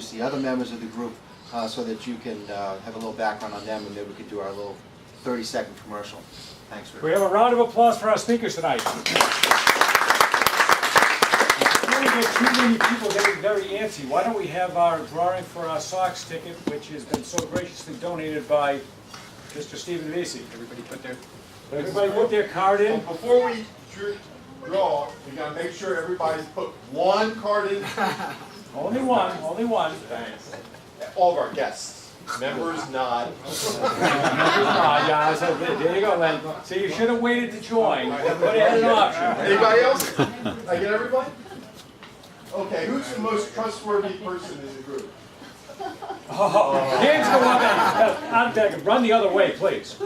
introduce the other members of the group so that you can have a little background on them, and then we could do our little 30-second commercial. Thanks, Rick. We have a round of applause for our speakers tonight. Before we get too many people getting very antsy, why don't we have our drawing for our Sox ticket, which has been so graciously donated by Mr. Stephen Vasey. Everybody put their card in. Before we draw, we gotta make sure everybody's put one card in. Only one, only one. Thanks. All of our guests. Members nod. Yeah, so there you go, Len. So you should have waited to join. Everybody had an option. Anybody else? I get everybody? Okay, who's the most trustworthy person in the group? Oh, hands go up. I'm begging. Run the other way, please.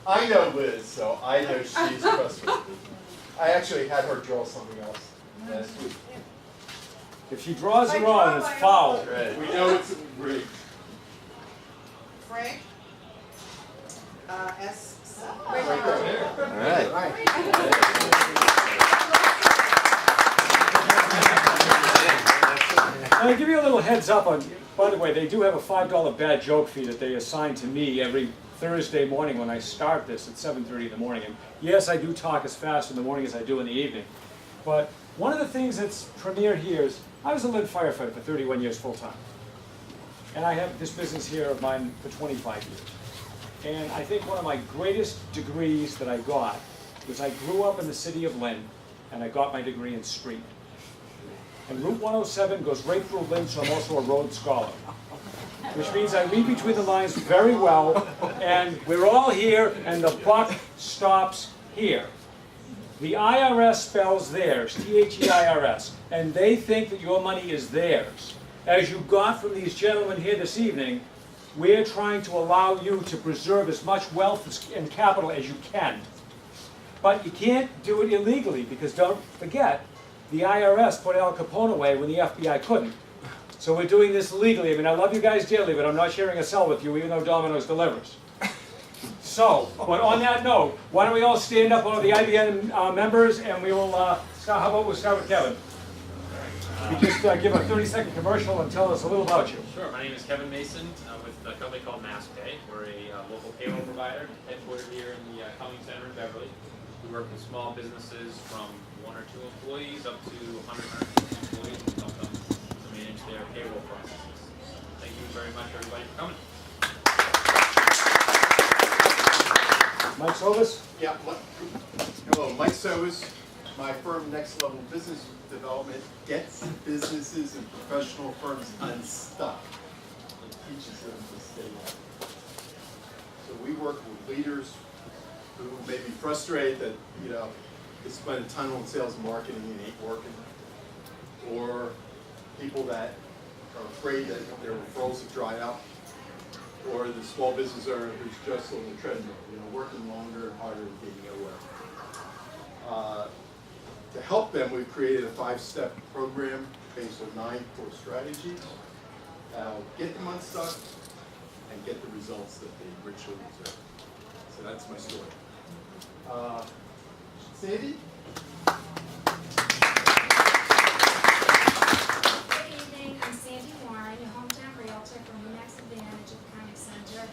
I know Liz, so I know she's trustworthy. I actually had her draw something else last week. If she draws it wrong, it's foul. Right. We know it's rigged. Frank? S. Right there. All right. I'll give you a little heads up on, by the way, they do have a $5 bad joke fee that they assign to me every Thursday morning when I start this at 7:30 in the morning. And yes, I do talk as fast in the morning as I do in the evening. But one of the things that's premier here is I was a lead firefighter for 31 years full time. And I have this business here of mine for 25 years. And I think one of my greatest degrees that I got was I grew up in the city of Lynn, and I got my degree in street. And Route 107 goes right through Lynn, so I'm also a Rhodes Scholar. Which means I read between the lines very well, and we're all here, and the buck stops here. The IRS spells theirs, T-H-E-I-R-S, and they think that your money is theirs. As you got from these gentlemen here this evening, we're trying to allow you to preserve as much wealth and capital as you can. But you can't do it illegally, because don't forget, the IRS put Al Capone away when the FBI couldn't. So we're doing this legally. I mean, I love you guys dearly, but I'm not sharing a cell with you, even though Domino's delivers. So, but on that note, why don't we all stand up, all of the IBN members, and we will start. How about we'll start with Kevin? You just give a 30-second commercial and tell us a little about you. Sure. My name is Kevin Mason with a company called MaskPay. We're a local payroll provider headquartered here in the Cumming Center in Beverly. We work with small businesses from 1 or 2 employees up to 100 employees and help them to manage their payroll processes. Thank you very much, everybody, for coming. Mike Sovis? Yeah. Hello, Mike Sovis. My firm, Next Level Business Development, gets businesses and professional firms unstuck and teaches them to stay on. So we work with leaders who may be frustrated that, they spend a ton on sales and marketing and ain't working, or people that are afraid that their referrals have dried up, or the small business owner who's just on the treadmill, working longer and harder and getting nowhere. To help them, we've created a 5-step program based on 9 core strategies that'll get them unstuck and get the results that they richly deserve. So that's my story. Sandy? Good evening, I'm Sandy Warren, your hometown realtor from Remax Advantage at the County Center.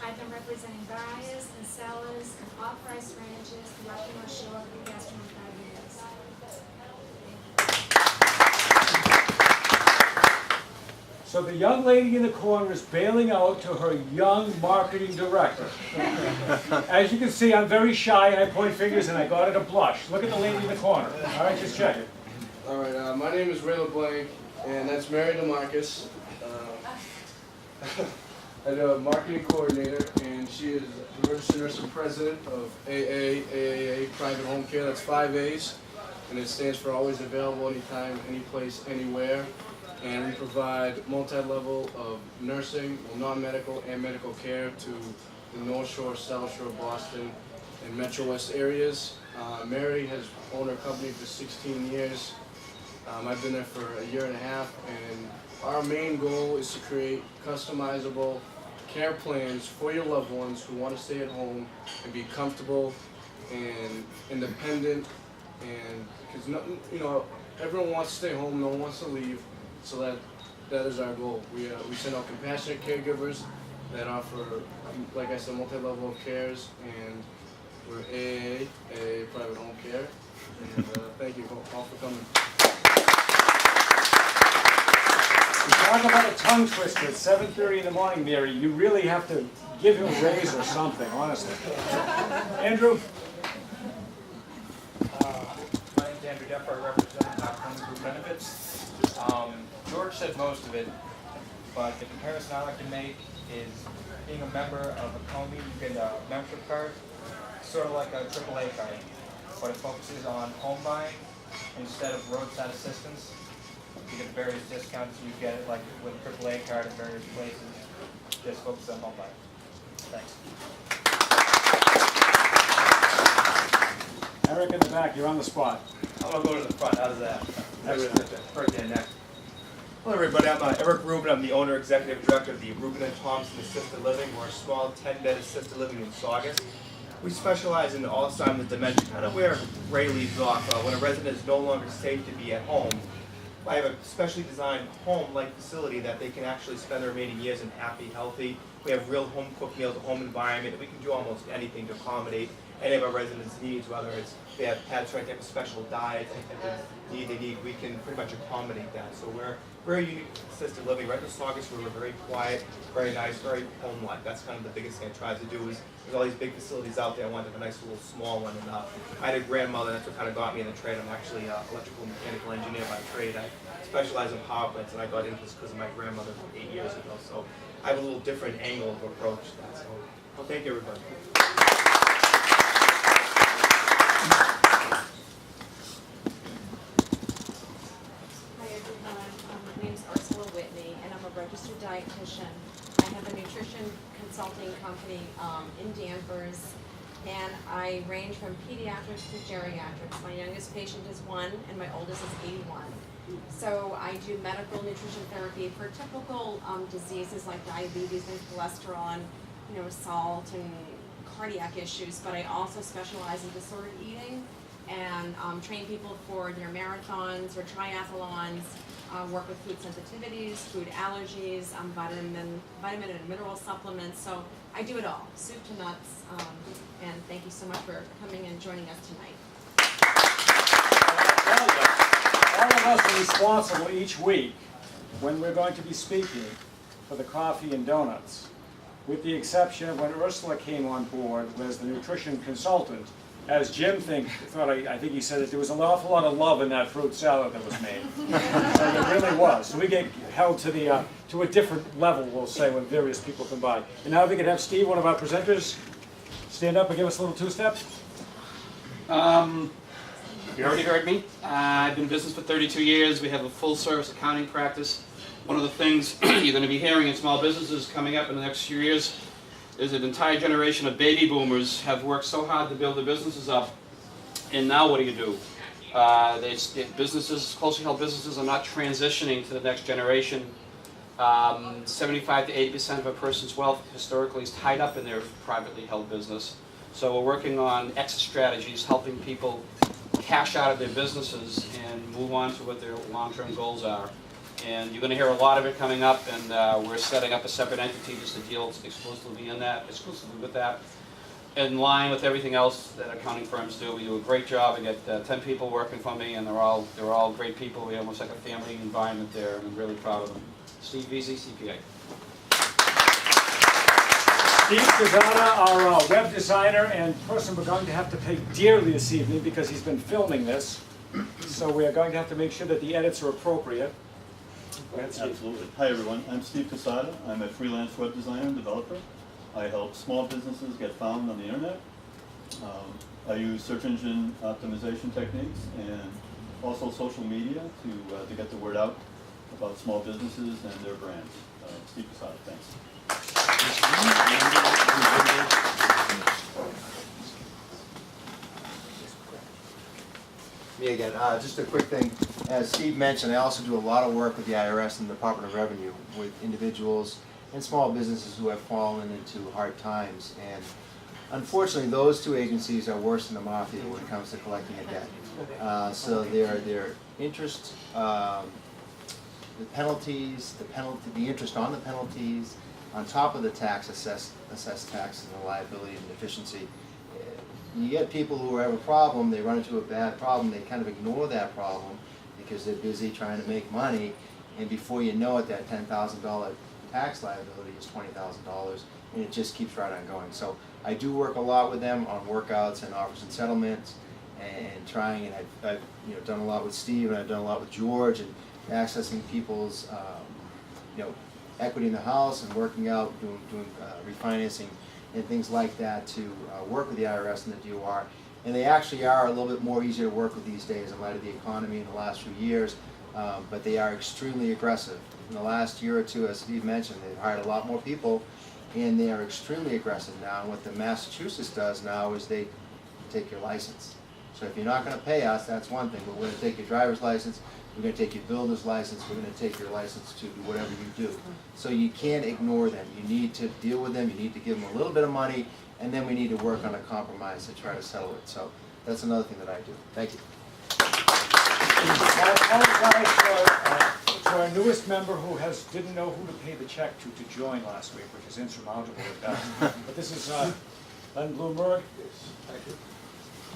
I've been representing buyers and sellers and off-price ranches throughout the North Shore for the past 25 years. So the young lady in the corner is bailing out to her young marketing director. As you can see, I'm very shy and I point fingers and I got her to blush. Look at the lady in the corner. All right, just check it. All right, my name is Ray LeBlanc, and that's Mary DeMarcus. I'm a marketing coordinator, and she is the registered nurse and president of AAA Private Home Care. That's 5 A's, and it stands for Always Available, Anytime, Anyplace, Anywhere. And we provide multi-level of nursing, non-medical and medical care to the North Shore, South Shore, Boston, and Metro West areas. Mary has owned her company for 16 years. I've been there for a year and a half, and our main goal is to create customizable care plans for your loved ones who want to stay at home and be comfortable and independent. And because everyone wants to stay home, no one wants to leave, so that that is our goal. We send out compassionate caregivers that offer, like I said, multi-level of cares, and we're AAA private home care. And thank you all for coming. You talk about a tongue twister at 7:30 in the morning, Mary. You really have to give him a raise or something, honestly. Andrew? My name's Andrew Deffer, I represent Home Group Benefits. George said most of it, but the comparison I like to make is being a member of a Comey, you get a membership card, sort of like a AAA card, but it focuses on home buying instead of roadside assistance. You get various discounts, you get it like with a AAA card at various places, just focus on home buying. Thanks. Eric in the back, you're on the spot. I'm going to go to the front. How does that? Excellent. Right there next. Hello everybody, I'm Eric Rubin. I'm the owner, executive director of the Rubin & Thompson Assisted Living. We're a small 10-bed assisted living in Saugus. We specialize in Alzheimer's dementia, kind of where Ray leaves off. When a resident is no longer safe to be at home, I have a specially designed home-like facility that they can actually spend their remaining years in happy, healthy. We have real home-cooked meals, a home environment. We can do almost anything to accommodate any of our residents' needs, whether it's they have pets or any type of special diet, any type of need they need, we can pretty much accommodate that. So we're very unique assisted living. Right in Saugus, where we're very quiet, very nice, very home-like. That's kind of the biggest thing I try to do is there's all these big facilities out there. I wanted a nice little small one. And I had a grandmother, that's what kind of got me in the trade. I'm actually an electrical and mechanical engineer by trade. I specialize in power plants, and I got into this because of my grandmother 8 years ago. So I have a little different angle of approach to that. So well, thank you, everybody. Hi everyone, my name is Ursula Whitney and I'm a registered dietitian. I have a nutrition consulting company in Danvers, and I range from pediatrics to geriatrics. My youngest patient is 1 and my oldest is 81. So I do medical nutrition therapy for typical diseases like diabetes and cholesterol and salt and cardiac issues, but I also specialize in disordered eating and train people for their marathons or triathlons, work with food sensitivities, food allergies, vitamin and mineral supplements. So I do it all, soup to nuts, and thank you so much for coming and joining us tonight. All of us are responsible each week when we're going to be speaking for the coffee and donuts, with the exception of when Ursula came on board as the nutrition consultant. As Jim I think he said that there was an awful lot of love in that fruit salad that was made. So there really was. So we get held to a different level, we'll say, when various people come by. And now if we could have Steve, one of our presenters, stand up and give us a little two-step. You already heard me. I've been in business for 32 years. We have a full-service accounting practice. One of the things you're going to be hearing in small businesses coming up in the next few years is an entire generation of baby boomers have worked so hard to build their businesses up, and now what do? Businesses, closely held businesses, are not transitioning to the next generation. 75 to 80% of a person's wealth historically is tied up in their privately held business. So we're working on exit strategies, helping people cash out of their businesses and move on to what their long-term goals are. And you're going to hear a lot of it coming up, and we're setting up a separate entity just to deal exclusively with that. In line with everything else that accounting firms do, we do a great job. I get 10 people working for me, and they're all great people. We have almost like a family environment there, and I'm really proud of them. Steve Veazey, CPA. Steve Quezada, our web designer and person we're going to have to pay dearly this evening because he's been filming this. So we are going to have to make sure that the edits are appropriate. Go ahead, Steve. Absolutely. Hi everyone, I'm Steve Quezada. I'm a freelance web designer and developer. I help small businesses get found on the internet. I use search engine optimization techniques and also social media to get the word out about small businesses and their brands. Steve Quezada, thanks. Me again. Just a quick thing. As Steve mentioned, I also do a lot of work with the IRS and the Department of Revenue with individuals and small businesses who have fallen into hard times. And unfortunately, those two agencies are worse than the mafia when it comes to collecting a debt. So their interest, penalties, the interest on the penalties, on top of the assessed taxes and the liability and deficiency. You get people who have a problem, they run into a bad problem, they kind of ignore that problem because they're busy trying to make money, and before you know it, that $10,000 tax liability is $20,000, and it just keeps right on going. So I do work a lot with them on workouts and offers and settlements, and trying, and I've done a lot with Steve, and I've done a lot with George, and accessing people's equity in the house and working out, doing refinancing and things like that to work with the IRS and the DOR. And they actually are a little bit more easier to work with these days in light of the economy in the last few years, but they are extremely aggressive. In the last year or two, as Steve mentioned, they've hired a lot more people, and they are extremely aggressive now. And what the Massachusetts does now is they take your license. So if you're not going to pay us, that's one thing, but we're going to take your driver's license, we're going to take your builder's license, we're going to take your license to do whatever you do. So you can't ignore them. You need to deal with them, you need to give them a little bit of money, and then we need to work on a compromise to try to settle it. So that's another thing that I do. Thank you. I apologize to our newest member who didn't know who to pay the check to join last week, which is insurmountable at best. But this is Len Bloomberg. Thank you.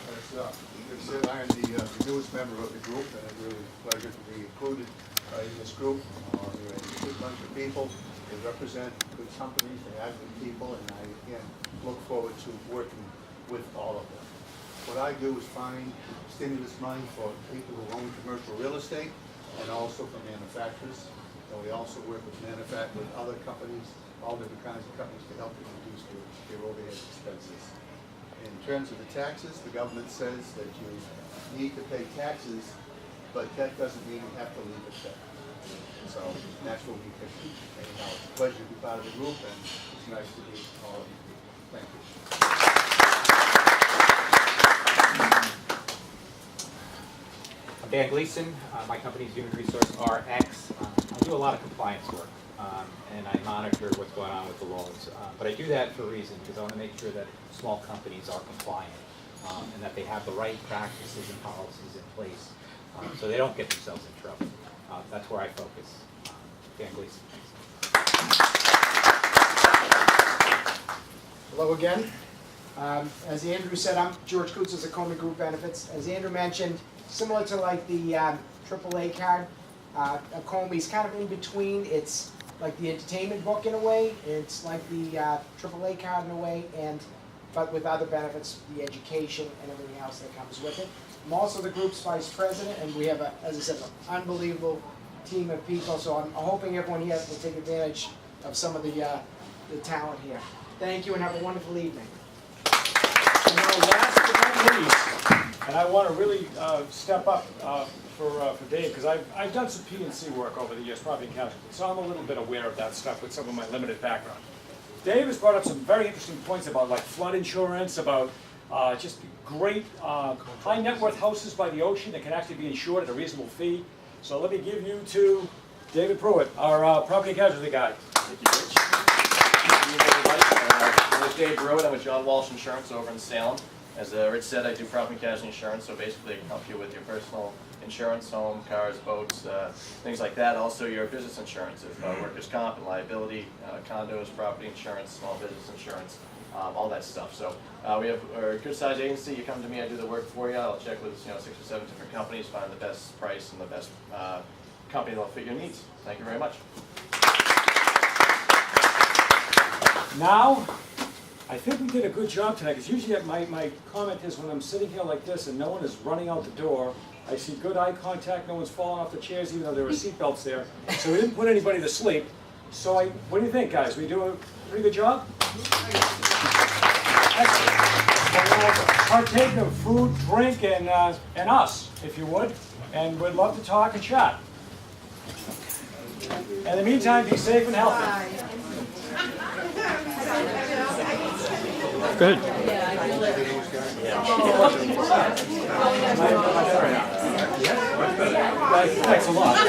As you said, I am the newest member of the group, and it's really a pleasure to be included in this group. We're a good bunch of people. They represent good companies, they have good people, and I, again, look forward to working with all of them. What I do is find stimulus money for people who own commercial real estate and also for manufacturers. And we also work with other companies, all different kinds of companies to help them reduce their overhead expenses. In terms of the taxes, the government says that you need to pay taxes, but that doesn't mean you have to leave it there. So that's what we can do. Anyhow, it's a pleasure to be part of the group, and it's nice to meet all of you. Thank you. I'm Dan Gleason. My company is Human Resource RX. I do a lot of compliance work, and I monitor what's going on with the loans. But I do that for a reason, because I want to make sure that small companies are compliant and that they have the right practices and policies in place so they don't get themselves in trouble. That's where I focus. Dan Gleason. Hello again. As Andrew said, I'm George Koutzis of Comey Group Benefits. As Andrew mentioned, similar to like the AAA card, Comey's kind of in between. It's like the entertainment book in a way. It's like the AAA card in a way, but with other benefits, the education and everything else that comes with it. I'm also the group's vice president, and we have, as I said, an unbelievable team of people. So I'm hoping everyone here will take advantage of some of the talent here. Thank you, and have a wonderful evening. Last but not least, and I want to really step up for Dave, because I've done some P&C work over the years, property and casualty, so I'm a little bit aware of that stuff with some of my limited background. Dave has brought up some very interesting points about like flood insurance, about just great high net worth houses by the ocean that can actually be insured at a reasonable fee. So let me give you to David Pruitt, our property and casualty guy. Thank you, Rich. Good evening, everybody. My name is Dave Pruitt. I'm with John Walsh Insurance over in Salem. As Rich said, I do property and casualty insurance, so basically I can help you with your personal insurance, home, cars, boats, things like that. Also your business insurance, if workers' comp and liability, condos, property insurance, small business insurance, all that stuff. So we have a good sized agency. You come to me, I do the work for you. I'll check with 6 or 7 different companies, find the best price and the best company that'll fit your needs. Thank you very much. Now, I think we did a good job tonight, because usually my comment is when I'm sitting here like this and no one is running out the door, I see good eye contact, no one's falling off the chairs, even though there were seatbelts there. So we didn't put anybody to sleep. So what do you think, guys? We do a pretty good job? Excellent. So we'll partake of food, drink, and us, if you would. And we'd love to talk and chat. In the meantime, be safe and healthy. Good. Thanks a lot.